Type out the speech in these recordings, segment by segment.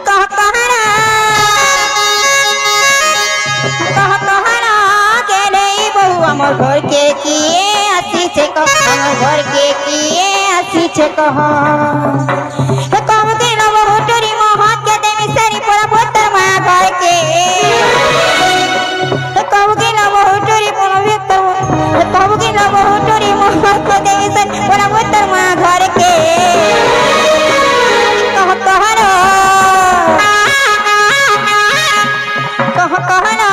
कह कहना के नहीं बहु हमर घर के किए आसी छे कह हमर घर के किए आसी छे कह कम के न बहु टोरी मोहत के देवी सारी पर भोतर मा घर के कम के न बहु टोरी पर भोतर कम के न बहु टोरी मोहत के देवी सारी पर भोतर मा घर के कहना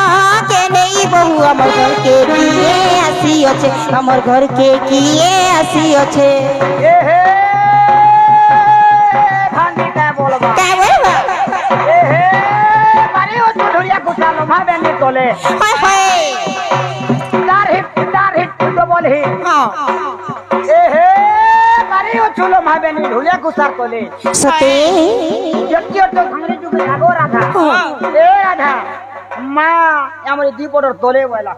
के नहीं बहु हमर घर के किए आसी अच्छे हमर घर के किए आसी अच्छे ए हे भांडी का बोलबा क्या बोलबा ए हे मारे ओ ढोलिया गुस्सा लो भाबे ने तोले हाय हाय चार हिट तो बोल ही हां ए हे मारे ओ चुलो भाबे ने ढोलिया गुस्सा तोले सते जक्कियो तो हमरे जुगे आगो राधा ए राधा मां हमरे दीपोडर तोले वाला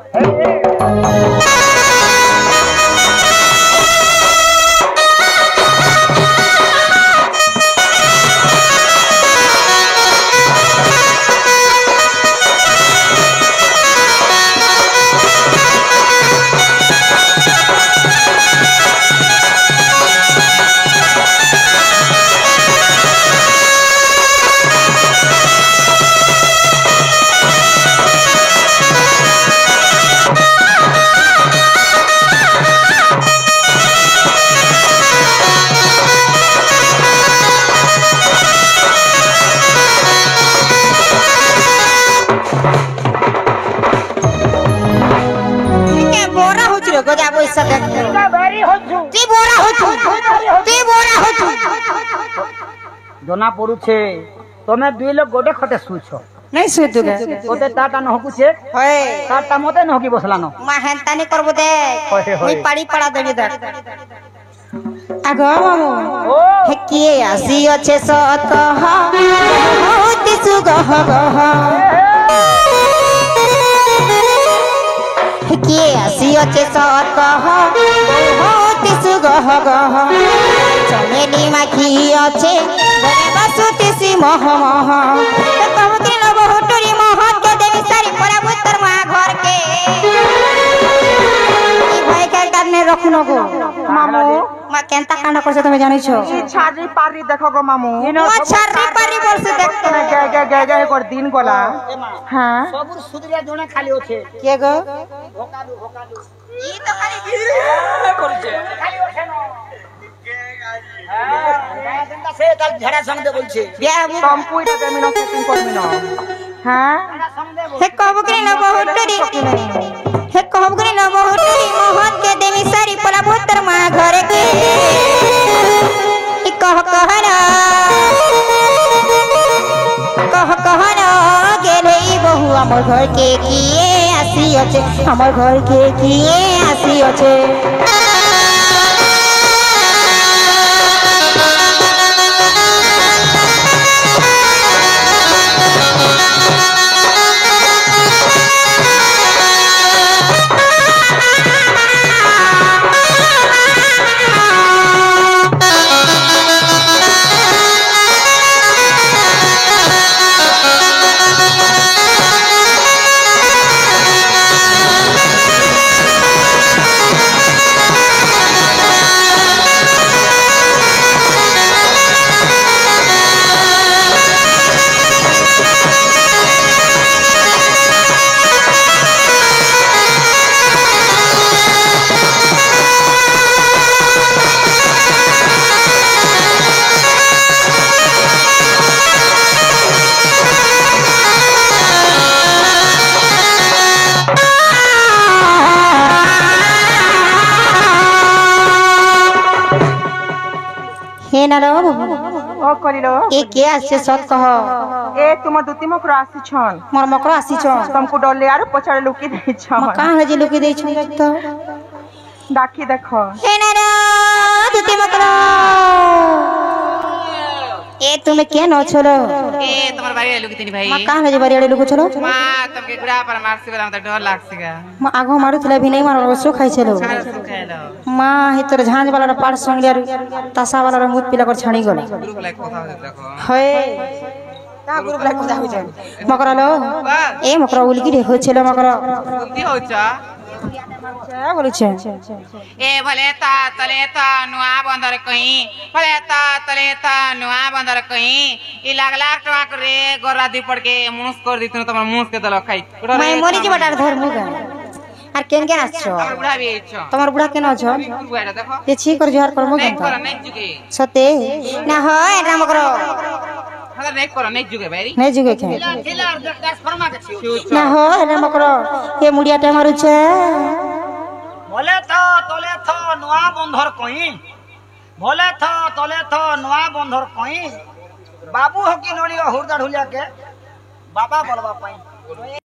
गजा पैसा देख बेरी हो छु ती बोरा हो छु जोना पड़ू छे तमे दुई लोग गोडे खटे सुछो नहीं सुई दुगे ओते टाटा न होकु छे होय टाटा मते न होकी बसला न मा हेंता नहीं करबो दे होय मी पाड़ी पड़ा देबी दे आगो मामू ओ हे किए आसी अच्छे सत ह होती सुगह गह किए आसी अच्छे सत कह होती सुगह गह चमेली माखी अच्छे घरे बसुती सी मह मह कम के न बहु टोरी महत के देवी सारी परा भुतर मा घर के ई भाई के करने रखनो गो मामू मा केंता कांड करछ তুমি জানিছো ई छारी पारी देखो गो मामू मा छारी पारी बोलसे देखतो गे कर दिन गला हां सबुर सुदरिया जोने खाली होछे के गो भोकालू ई तो खाली करछे खाली होछे न हां दिनका से ताल झड़ा संग दे बोलछे बिया कंप्यूटर के मिनो सेटिंग कर मिनो हां झड़ा संग दे हे कहब करे न बहुत टरी हे कहब करे न बहुत टरी मोहत के देवी सारी पला भोतर मा घर के ई कह कहना गेले बहु हमर घर के किए आसी अच्छे हमर घर के किए आसी अच्छे ओ करिलो ए के आसे सत कह ए तुम दुती मकरो आसी छन मोर मकरो आसी छ तुमको डले आरो पछाड़े लुकी दे छ म कहां जे लुकी दे छ तो डाकी देखो हे नारा दुती मकरो ए तुमे के न छलो ए तुम्हार बारी आलू कितनी भाई म कहां जे बारी आड़े लुको छलो मां तुमके गुड़ा पर मारसी बला त डर लागसीगा म आगो मारू थले भी नहीं मारो सो खाइ छलो खाना सुखाइलो मां हितर झांज वाला पाड़ संग यार तासा वाला मुत पिला कर छाणी गलो ग्रुप लाइक কথা হচ্ছে দেখো हे তা গুরু ব্লাক কথা হইছে মকর লো এ মকর উলকি রে হইছিল মকর কি হচ্ছে বলছে এ ভলে তা তলে তা নুয়া বন্দর কই ভলে তা তলে তা নুয়া বন্দর কই ই লাখ লাখ টাকা করে গরা দি পড়কে মুস করে দিত তোমার মুস কে দল খাই মাই মরি যে বাটার ধর্ম গা আর কেন কেন আসছো আমার বুড়া বেছ তোমার বুড়া কেন আছো বুড়া দেখো এ ছি করে জোহার করব নাই কেন করা নাই যুগে সতে না হয় এটা মকর হাজার নাই করা নাই যুগে ভাই নাই যুগে খে খিলার দেখ ফরমা কে ছিউ না হয় এটা মকর এ মুড়িয়াটা মারুছে ভলে থ তলে থ নোয়া বন্ধর কই ভলে থ তলে থ নোয়া বন্ধর কই বাবু হকি নড়ি হুরদা ঢুলিয়া के बाबा बोलबा पाई